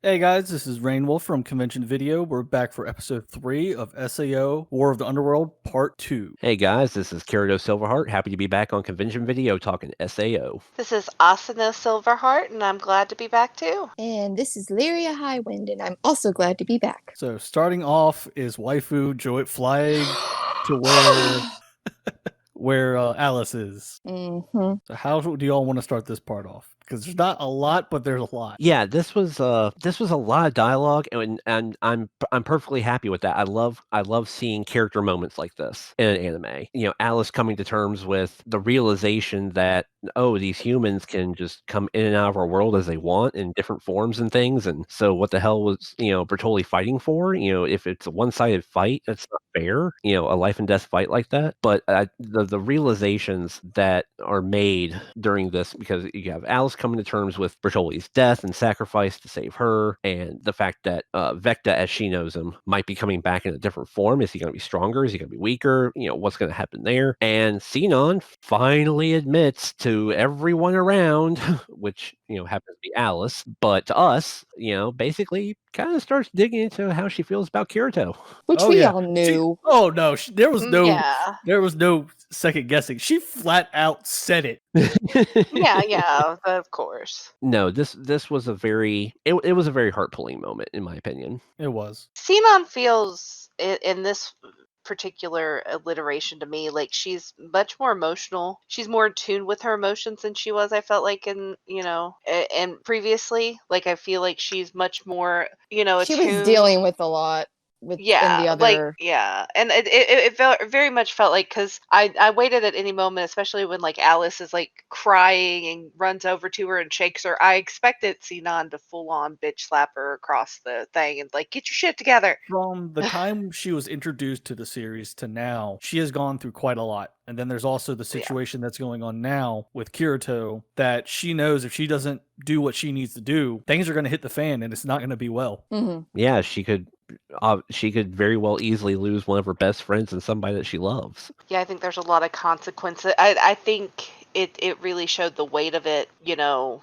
Hey guys, this is Rainwolf from Convention Video. We're back for episode 3 of SAO War of the Underworld Part 2. Hey guys, this is Kirito Silverheart. Happy to be back on Convention Video talking SAO. This is Asuna Silverheart, and I'm glad to be back too. And this is Lyria Highwind, and I'm also glad to be back. So starting off is waifu Joet flying to where Alice is. Mm-hmm. So how do y'all want to start this part off? Because there's not a lot, but there's a lot. Yeah, this was a lot of dialogue, and I'm perfectly happy with that. I love seeing character moments like this in an anime. You know, Alice coming to terms with the realization that these humans can just come in and out of our world as they want in different forms and things. And so, what the hell was Bertolli fighting for? You know, if it's a one-sided fight, that's not fair. You know, a life and death fight like that. But the realizations that are made during this, because you have Alice coming to terms with Bertolli's death and sacrifice to save her, and the fact that Vecta, as she knows him, might be coming back in a different form. Is he going to be stronger? Is he going to be weaker? You know, what's going to happen there? And Sinon finally admits to everyone around, which happens to be Alice, but to us, basically kind of starts digging into how she feels about Kirito, which all knew. There was no second guessing. She flat out said it. yeah, of course. No, this was a very it was a very heart-pulling moment, in my opinion. It was. Sinon feels in this particular alliteration to me like she's much more emotional. She's more in tune with her emotions than she was, I felt like, in and previously. Like, I feel like she's much more she was dealing with a lot with the other and it felt very much felt like, because I waited at any moment, especially when like Alice is like crying and runs over to her and shakes her. I expected Sinon to full on bitch slap her across the thing and like, get your shit together. From the time she was introduced to the series to now, she has gone through quite a lot. And then there's also the situation that's going on now with Kirito, that she knows if she doesn't do what she needs to do, things are going to hit the fan and it's not going to be well. Mm-hmm. Yeah, she could very well easily lose one of her best friends and somebody that she loves. Yeah, I think there's a lot of consequences. I think it really showed the weight of it,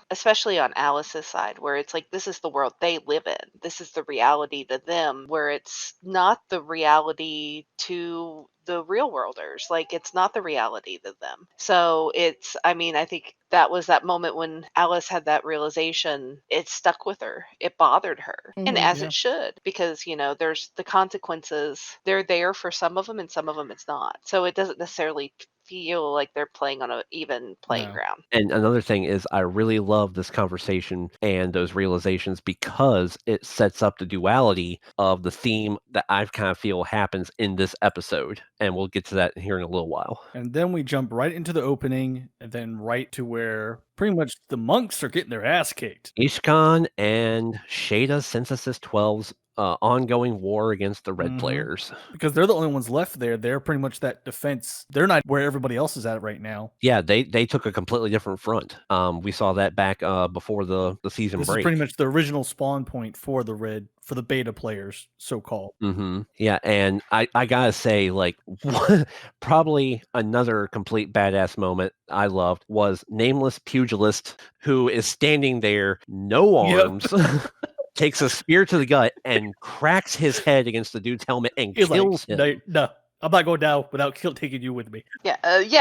especially on Alice's side, where it's like, this is the world they live in. This is the reality to them, where it's not the reality to the real worlders. Like, it's not the reality to them. So I think that was that moment when Alice had that realization. It stuck with her. It bothered her. Mm-hmm. And as it should, because, there's the consequences. They're there for some of them, and some of them it's not. So it doesn't necessarily feel like they're playing on an even playing ground. And another thing is, I really love this conversation and those realizations, because it sets up the duality of the theme that I kind of feel happens in this episode. And we'll get to that here in a little while. And then we jump right into the opening, and then right to where pretty much the monks are getting their ass kicked. Ishkan and Shada Synthesis 12's ongoing war against the red players. Because they're the only ones left there. They're pretty much that defense. They're not where everybody else is at right now. Yeah, they took a completely different front. We saw that back before the season break. This is pretty much the original spawn point for the beta players, so-called. Mm-hmm. Yeah, and I gotta say, like, probably another complete badass moment I loved was Nameless Pugilist, who is standing there, no arms, takes a spear to the gut and cracks his head against the dude's helmet and kills him. No, I'm not going down without taking you with me. Yeah,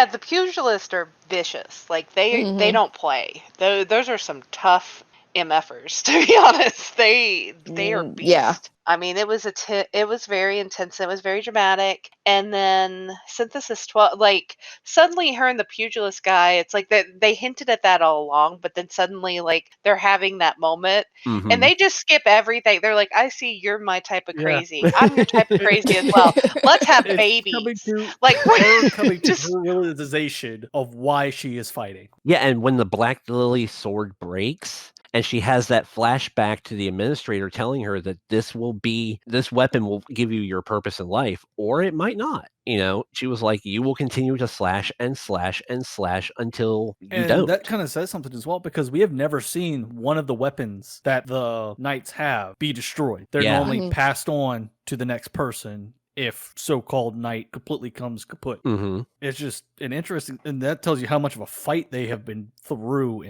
the pugilists are vicious. Like, they don't play. Those are some tough MFers, to be honest. They are beast. Yeah. I mean, it was very intense. It was very dramatic. And then Synthesis 12, like, suddenly her and the pugilist guy, it's like they hinted at that all along, but then suddenly, like, they're having that moment, and they just skip everything. They're like, I see you're my type of crazy. I'm your type of crazy as well. Let's have babies. Coming to her realization of why she is fighting. Yeah, and when the Black Lily sword breaks, and she has that flashback to the administrator telling her that this weapon will give you your purpose in life, or it might not. She was like, you will continue to slash and slash and slash until you don't. That kind of says something as well, because we have never seen one of the weapons that the knights have be destroyed. They're normally passed on to the next person if so-called night completely comes kaput. Mm-hmm. It's just an interesting, and that tells you how much of a fight they have been through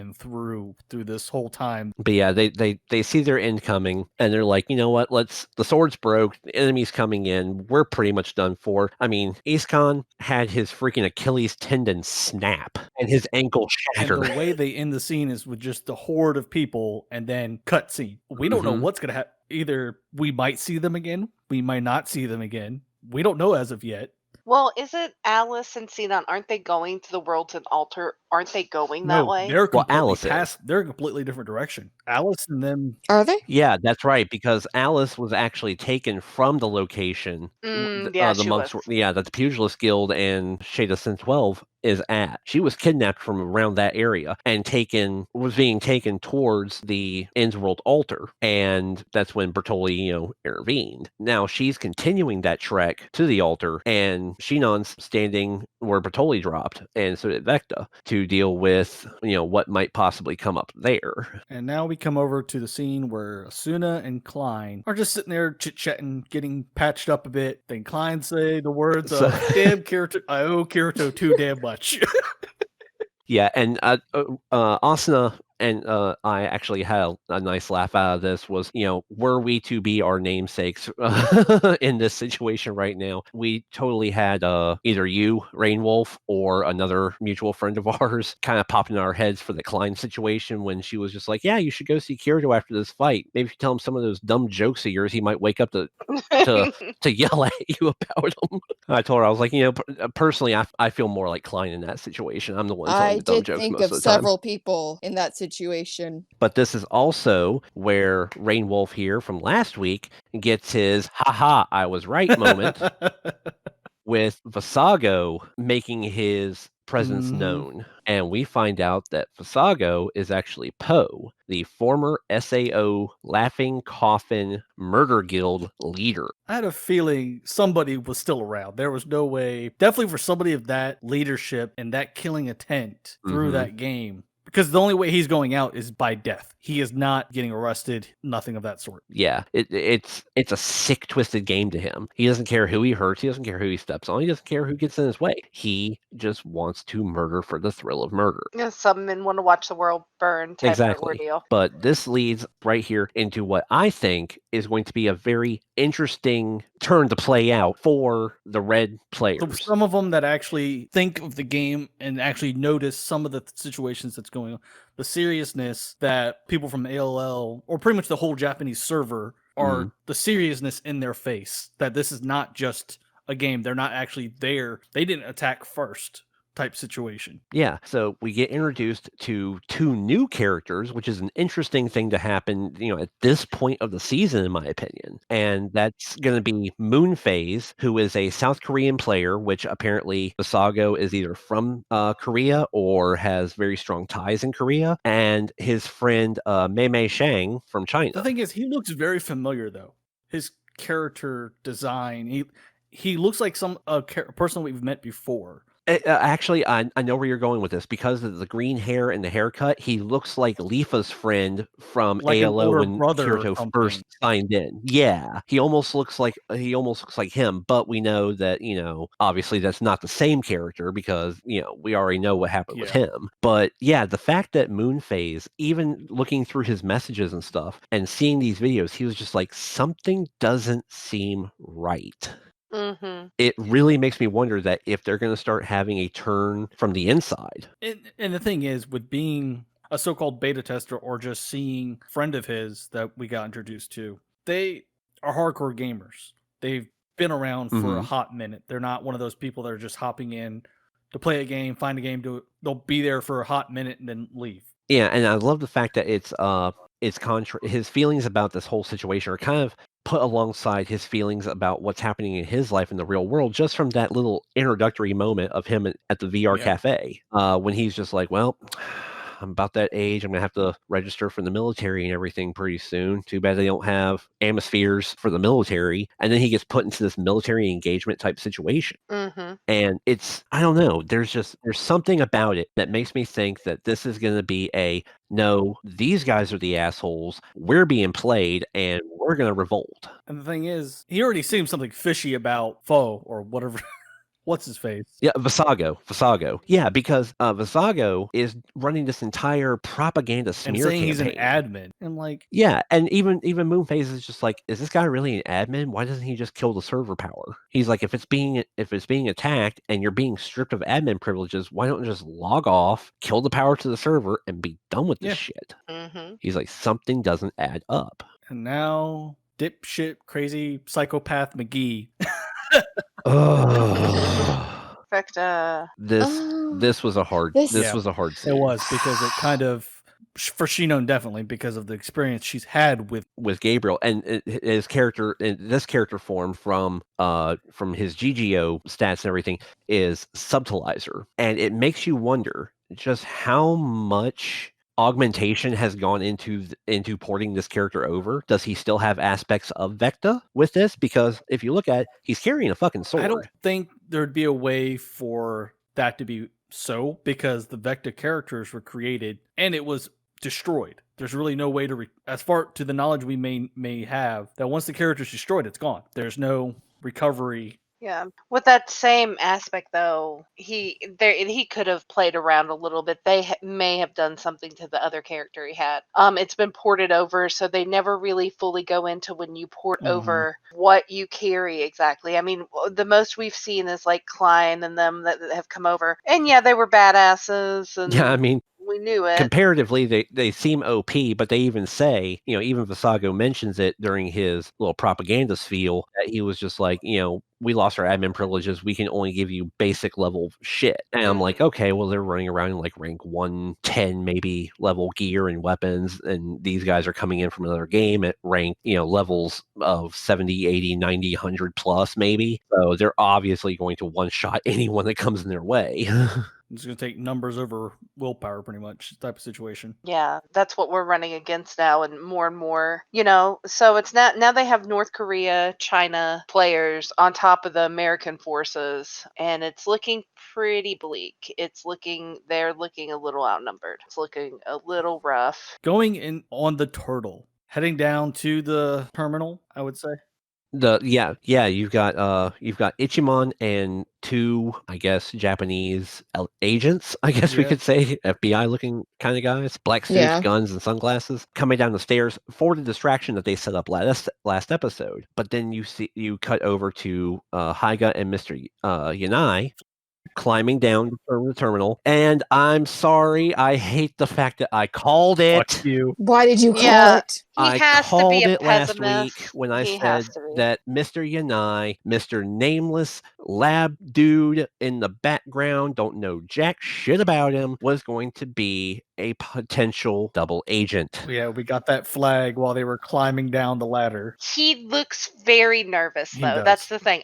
this whole time. But yeah, they see their end coming, and they're like, you know what? The sword's broke. The enemy's coming in. We're pretty much done for. I mean, Iskan had his freaking Achilles tendon snap and his ankle And shattered. the way they end the scene is with just the horde of people and then cut scene. We don't know what's gonna happen. Either we might see them again, we might not see them again. We don't know as of yet. Well, is it Alice and Sinan? Aren't they going to the world's an altar? Aren't they going that way? They're completely Alice is. past. They're a completely different direction. Alice and them. Are they? Yeah, that's right. Because Alice was actually taken from the location. Yeah, the she monks. was. Yeah, that the Pugilist Guild and Shada Sin 12 is at. She was kidnapped from around that area and was being taken towards the Underworld altar, and that's when Bertoli, intervened. Now she's continuing that trek to the altar, and Shinon's standing where Bertoli dropped, and so did Vecta, to deal with what might possibly come up there. And now we come over to the scene where Asuna and Klein are just sitting there chit-chatting, getting patched up a bit. Then Klein say the words of, damn Kirito, I owe Kirito too damn much. Yeah, and Asuna and I actually had a nice laugh out of this. Was were we to be our namesakes in this situation right now, we totally had either you, Rainwolf, or another mutual friend of ours kind of popping in our heads for the Klein situation when she was just like, "Yeah, you should go see Kirito after this fight. Maybe if you tell him some of those dumb jokes of yours, he might wake up to yell at you about them." I told her, I was like, personally, I feel more like Klein in that situation. I'm the one telling I the dumb did jokes think most of of the time. several people in that situation. But this is also where Rainwolf here from last week gets his "haha, I was right" moment with Visago making his presence known. And we find out that Visago is actually Poe, the former SAO Laughing Coffin Murder Guild leader. I had a feeling somebody was still around. There was no way, definitely for somebody of that leadership and that killing intent through that game. Because the only way he's going out is by death. He is not getting arrested, nothing of that sort. Yeah, it's a sick, twisted game to him. He doesn't care who he hurts. He doesn't care who he steps on. He doesn't care who gets in his way. He just wants to murder for the thrill of murder. Yeah, some men want to watch the world burn type of ordeal. But this leads right here into what I think is going to be a very interesting turn to play out for the red players. Some of them that actually think of the game and actually notice some of the situations that's going on. The seriousness that people from ALL, or pretty much the whole Japanese server, are the seriousness in their face. That this is not just a game. They're not actually there. They didn't attack first type situation. Yeah, so we get introduced to two new characters, which is an interesting thing to happen, at this point of the season, in my opinion. And that's going to be Moonphase, who is a South Korean player, which apparently Visago is either from Korea or has very strong ties in Korea, and his friend Mei Mei Shang from China. The thing is, he looks very familiar, though. His character design, he looks like a person we've met before. Actually, I know where you're going with this because of the green hair and the haircut. He looks like Lifa's friend from like ALO when Kirito first signed in. Yeah, he almost looks like him, but we know that obviously that's not the same character because we already know what happened with him. But yeah, the fact that Moonphase, even looking through his messages and stuff and seeing these videos, he was just like, something doesn't seem right. It really makes me wonder that if they're going to start having a turn from the inside. And the thing is, with being a so-called beta tester or just seeing a friend of his that we got introduced to, they are hardcore gamers. They've been around for a hot minute. They're not one of those people that are just hopping in to play a game, find a game, they'll be there for a hot minute and then leave. Yeah, and I love the fact that it's his feelings about this whole situation are kind of put alongside his feelings about what's happening in his life in the real world, just from that little introductory moment of him at the VR cafe, when he's just like, well, I'm about that age. I'm gonna have to register for the military and everything pretty soon. Too bad they don't have atmospheres for the military. And then he gets put into this military engagement type situation. Mm-hmm. And I don't know, there's something about it that makes me think that this is going to be no, these guys are the assholes, we're being played, and we're going to revolt. And the thing is, he already seems something fishy about Foe or whatever. What's his face? Yeah, Visago. Yeah, because Visago is running this entire propaganda smear and saying campaign. He's an admin. And like, yeah, and even Moonface is just like, is this guy really an admin? Why doesn't he just kill the server power? He's like, if it's being attacked and you're being stripped of admin privileges, why don't you just log off, kill the power to the server, and be done with this shit? Mm-hmm. He's like, something doesn't add up. And now, dipshit, crazy psychopath McGee. Oh. In fact, this was a hard was a hard scene. It was, because it kind of, for Shinon definitely, because of the experience she's had with Gabriel, and his character in this character form from his GGO stats and everything is Subtilizer, and it makes you wonder just how much augmentation has gone into porting this character over. Does he still have aspects of Vecta with this? Because if you look at it, he's carrying a fucking sword. I don't think there'd be a way for that to be so, because the Vecta characters were created and it was destroyed. There's really no way to, as far to the knowledge we may have, that once the character's destroyed, it's gone. There's no recovery. Yeah, with that same aspect though, he could have played around a little bit. They may have done something to the other character he had. It's been ported over, so they never really fully go into when you port over what you carry exactly. I mean, the most we've seen is like Klein and them that have come over, and yeah, they were badasses. And yeah, I mean, we knew it. Comparatively, they seem OP, but they even say, even Visago mentions it during his little propaganda spiel, that he was just like, we lost our admin privileges. We can only give you basic level shit. And I'm like, okay, well, they're running around in like rank 110 maybe level gear and weapons. And these guys are coming in from another game at rank, levels of 70, 80, 90, 100 plus maybe. So they're obviously going to one-shot anyone that comes in their way. It's going to take numbers over willpower, pretty much, type of situation. Yeah, that's what we're running against now, and more, so it's not, now they have North Korea, China players on top of the American forces, and it's looking pretty bleak. They're looking a little outnumbered. It's looking a little rough. Going in on the Turtle, heading down to the terminal, I would say. You've got Ichimon and two, I guess, Japanese agents, I guess we could say, FBI looking kind of guys, black suits, guns, and sunglasses, coming down the stairs for the distraction that they set up last episode. But then you cut over to Haiga and Mr. Yanai climbing down from the terminal, and I'm sorry, I hate the fact that I called it. Fuck you. Why did you call it? I called it last week when I said that Mr. Yanai, Mr. Nameless lab dude in the background, don't know jack shit about him, was going to be a potential double agent. Yeah, we got that flag while they were climbing down the ladder. He looks very nervous, though. That's the thing.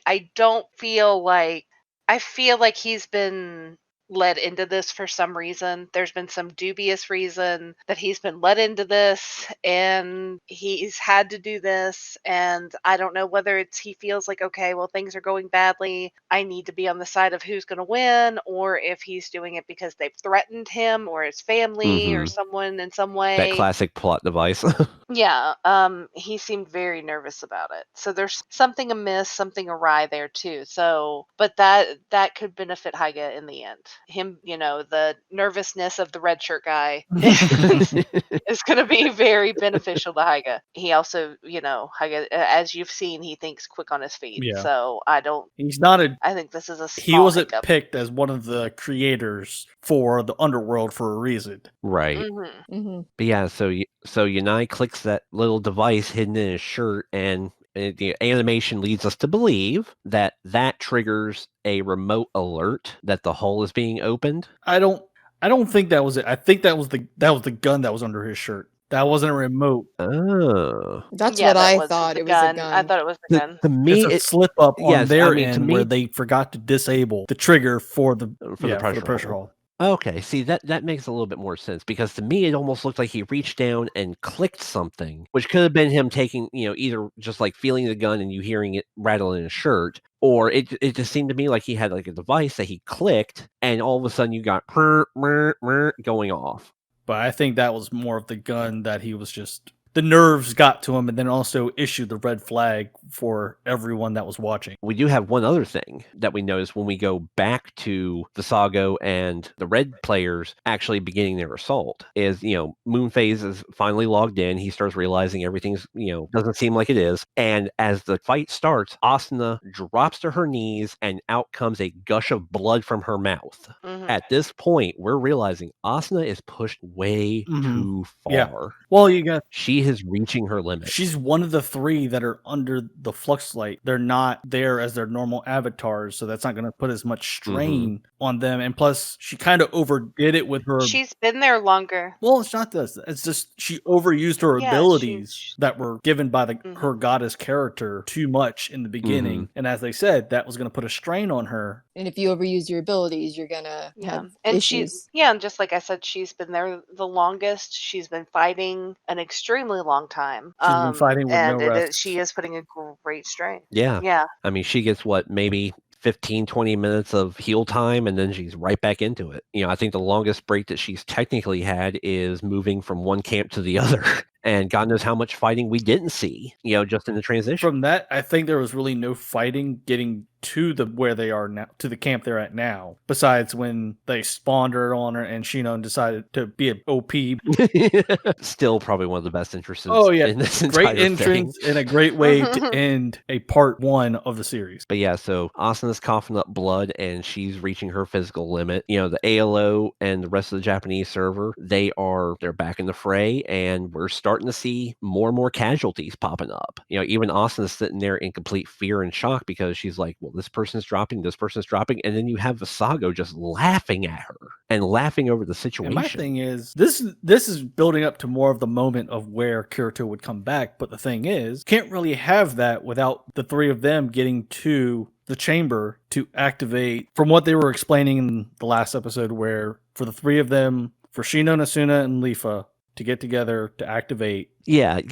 I feel like he's been led into this for some reason. There's been some dubious reason that he's been led into this, and he's had to do this. And I don't know whether he feels like, okay, well, things are going badly, I need to be on the side of who's going to win, or if he's doing it because they've threatened him or his family or someone in some way. That classic plot device. Yeah, he seemed very nervous about it. So there's something amiss, something awry there too. So, but that could benefit Haiga in the end. Him, the nervousness of the red shirt guy is going to be very beneficial to Haiga. He also, Haiga, as you've seen, he thinks quick on his feet. Yeah. So I think this is a small He wasn't hiccup. picked as one of the creators for the Underworld for a reason. Right. But yeah, so Yanai clicks that little device hidden in his shirt, and the animation leads us to believe that triggers a remote alert that the hull is being opened. I don't think that was it. I think that was the gun that was under his shirt. That wasn't a remote. Oh, that's what I thought. It was a gun. I thought it was the gun. To me, it's a slip up on their end where they forgot to disable the trigger for the pressure hull. Okay, see that makes a little bit more sense because to me it almost looked like he reached down and clicked something, which could have been him taking, either just like feeling the gun and you hearing it rattle in his shirt, or it just seemed to me like he had like a device that he clicked and all of a sudden you got going off. But I think that was more of the gun that he was just the nerves got to him, and then also issued the red flag for everyone that was watching. We do have one other thing that we notice when we go back to the Sago and the red players actually beginning their assault is, Moonphase is finally logged in. He starts realizing everything's, doesn't seem like it is. And as the fight starts, Asuna drops to her knees and out comes a gush of blood from her mouth. Mhm. At this point, we're realizing Asuna is pushed way too far. Yeah. Well, She is reaching her limit. She's one of the 3 that are under the flux light. They're not there as their normal avatars, so that's not going to put as much strain on them. And plus, she kind of overdid it with her. She's been there longer. Well, it's not this. It's just she overused her abilities that were given by her goddess character too much in the beginning. And as they said, that was going to put a strain on her. And if you overuse your abilities, you're gonna have issues. And just like I said, she's been there the longest. She's been fighting an extremely long time. She's been fighting with no rest. She is putting a great strain. Yeah. Yeah. I mean, she gets maybe 15, 20 minutes of heal time, and then she's right back into it. I think the longest break that she's technically had is moving from one camp to the other. And God knows how much fighting we didn't see, just in the transition. From that, I think there was really no fighting getting to where they are now, to the camp they're at now. Besides when they spawned her on her and Shinon decided to be an OP. Still probably one of the best entrances. Oh yeah, in this great entrance and a great way to end a part 1 of the series. But yeah, so Asuna's coughing up blood and she's reaching her physical limit. The ALO and the rest of the Japanese server, they're back in the fray, and we're starting to see more and more casualties popping up. Even Asuna's sitting there in complete fear and shock because she's like, well, this person's dropping, and then you have Visago just laughing at her and laughing over the situation. And my thing is, this is building up to more of the moment of where Kirito would come back, but the thing is, can't really have that without the 3 of them getting to the chamber to activate, from what they were explaining in the last episode, where for the 3 of them, for Shinon, Asuna, and Lifa, to get together to activate. Yeah,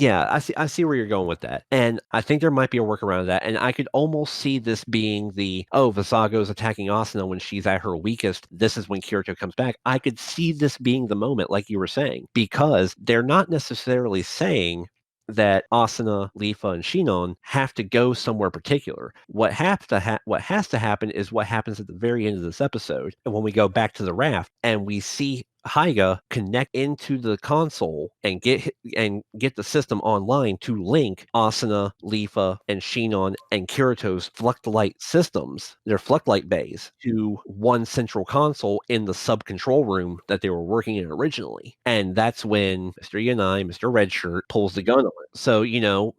I see where you're going with that. And I think there might be a workaround of that. And I could almost see this being Visago's attacking Asuna when she's at her weakest. This is when Kirito comes back. I could see this being the moment, like you were saying, because they're not necessarily saying that Asuna, Lifa, and Shinon have to go somewhere particular. What has to happen is what happens at the very end of this episode. And when we go back to the raft and we see Hyga connect into the console and get the system online to link Asuna, Lifa, and Shinon and Kirito's Fluctlight systems, their Fluctlight bays, to one central console in the sub-control room that they were working in originally. And that's when Mr. Yanai, Mr. Redshirt, pulls the gun on it. So,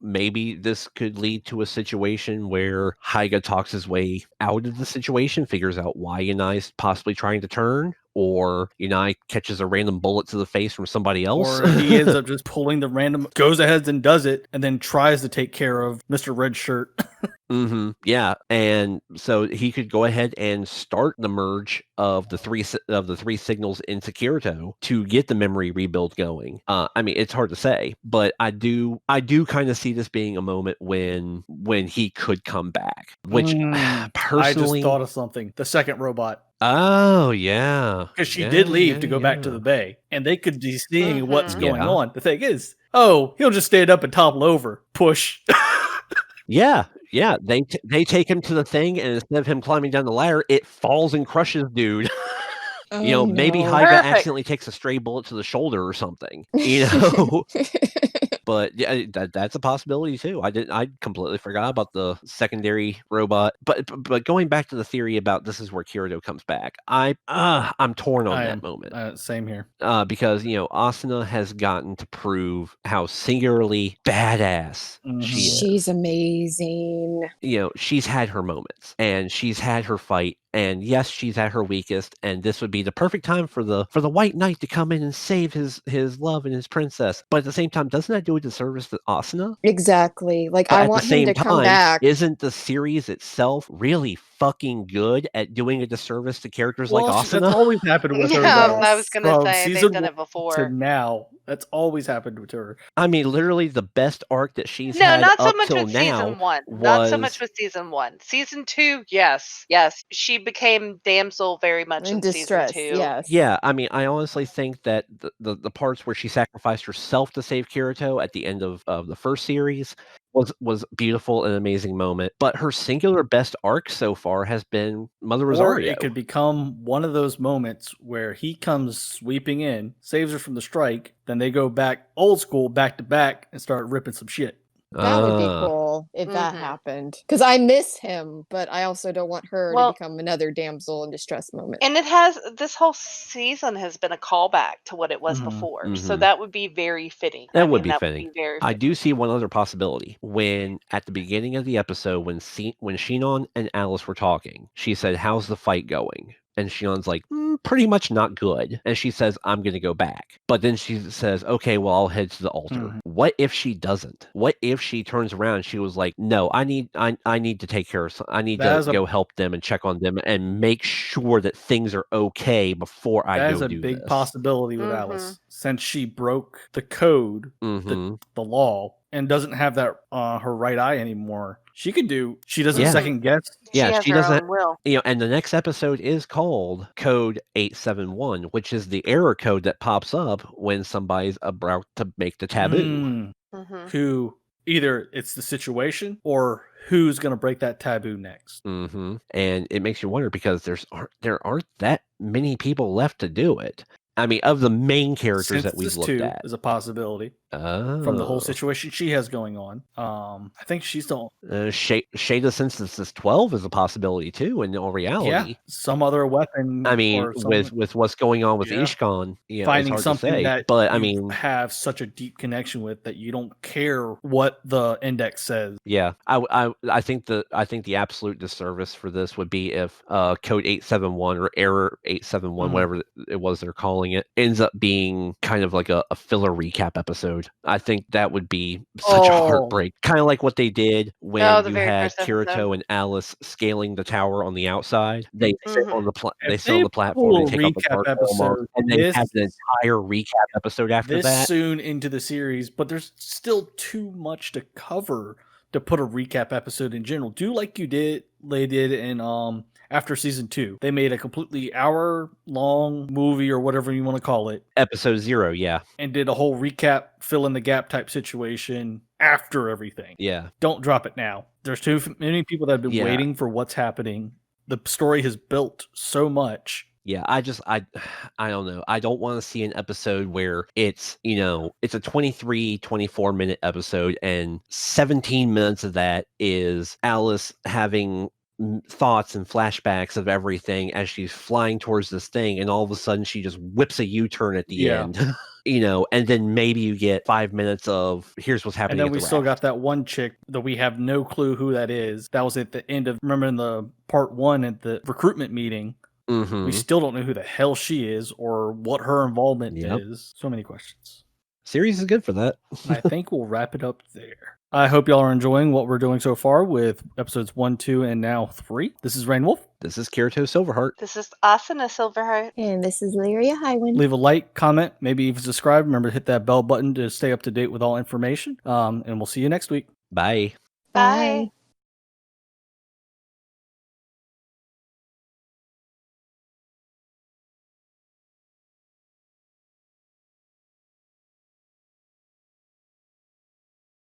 maybe this could lead to a situation where Hyga talks his way out of the situation, figures out why Yanai's possibly trying to turn, or Yanai catches a random bullet to the face from somebody else. Or he ends up just pulling the random, goes ahead and does it, and then tries to take care of Mr. Red Shirt. Yeah, and so he could go ahead and start the merge of the three signals into Kirito to get the memory rebuild going. I mean, it's hard to say, but I do kind of see this being a moment when he could come back. Which personally, I just thought of something. The second robot. Oh yeah, because she did leave to go back to the bay, and they could be seeing what's going on. The thing is, he'll just stand up and topple over, push. Yeah. They take him to the thing, and instead of him climbing down the ladder, it falls and crushes dude. Maybe Hyga accidentally takes a stray bullet to the shoulder or something. But yeah, that's a possibility too. I completely forgot about the secondary robot. But going back to the theory about this is where Kirito comes back, I'm torn on that moment. Same here. Because Asuna has gotten to prove how singularly badass she is. She's amazing. She's had her moments and she's had her fight. And yes, she's at her weakest, and this would be the perfect time for the White Knight to come in and save his love and his princess. But at the same time, doesn't that do a disservice to Asuna? Exactly. Like, I want him to come back. Isn't the series itself really fucking good at doing a disservice to characters like That's Asuna. always happened with her. Yeah, Though. I was gonna From say they've season done 1 it to before. now, that's always happened with her. I mean, literally the best arc that she's No, had not so up much till with now season 1. was Not so much with season 1. Season 2, yes. She became damsel very much In in distress, season 2. yes. Yeah, I mean, I honestly think that the parts where she sacrificed herself to save Kirito at the end of the first series was beautiful and amazing moment. But her singular best arc so far has been Mother Or Rosario. it could become one of those moments where he comes sweeping in, saves her from the strike, then they go back old school, back to back, and start ripping some shit. That would be Ah. cool if that Mhm. happened. Because I miss him, but I also don't want her to Well- become another damsel in distress moment. And this whole season has been a callback to what it was before. So Mhm. that would be very fitting. That I would mean, be that fitting. would be very I fitting. do see one other possibility. When at the beginning of the episode, when Shinon and Alice were talking, she said, "How's the fight going?" And Shinon's like, "Pretty much not good." And she says, "I'm going to go back." But then she says, "Okay, well, I'll head to the altar." Mhm. What if she doesn't? What if she turns around and she was like, "No, I need to take care of I need That to is a- go help them and check on them and make sure that things are okay before I That go is a do big this." possibility with Mhm. Alice, since she broke the code, Mhm. the law, and doesn't have that her right eye anymore. She doesn't Yeah. second guess. Yeah, she has she her doesn't- own will. And the next episode is called Code 871, which is the error code that pops up when somebody's about to make the taboo. Mhm. Who either it's the situation or who's going to break that taboo next. And it makes you wonder because there aren't that many people left to do it. I mean, of the main characters that we've Synthesis looked 2 at. is a possibility from the whole Oh. situation she has going on. I think she's the Shada Synthesis 12 is a possibility too, in all reality. some other weapon. I mean, or some, with what's going on with Yeah. Ishkan, it's finding hard something to say. that But I you mean, have such a deep connection with that you don't care what the index says. yeah, I think the absolute disservice for this would be if code 871 or error 871, whatever it was they're calling it, ends up being kind of like a filler recap episode. I think that would be such a heartbreak, kind of like what they did when the you very had first episode. Kirito and Alice scaling the tower on the outside. They sit on the If sit on they the platform pull and a take off the recap dark armor, episode, and then this- have an entire recap episode after this that. soon into the series, but there's still too much to cover to put a recap episode in general. Do like they did in after season 2. They made a completely hour-long movie or whatever you want to call it. Episode 0, yeah. And did a whole recap, fill in the gap type situation after everything. Yeah. Don't drop it now. There's too many people that have been waiting for what's happening. The story has built so much. Yeah, I don't know. I don't want to see an episode where it's a 23, 24-minute episode and 17 minutes of that is Alice having thoughts and flashbacks of everything as she's flying towards this thing, and all of a sudden she just whips a U-turn at the end. And then maybe you get 5 minutes of here's what's happening. And then we still got that one chick that we have no clue who that is. That was at the end of, remember in the part 1 at the recruitment meeting. We still don't know who the hell she is or what her involvement is. So many questions. Series is good for that. I think we'll wrap it up there. I hope y'all are enjoying what we're doing so far with episodes 1, 2, and now 3. This is Rain Wolf. This is Kirito Silverheart. This is Asuna Silverheart. And this is Lyria Highwind. Leave a like, comment, maybe even subscribe. Remember to hit that bell button to stay up to date with all information. And we'll see you next week. Bye. Bye.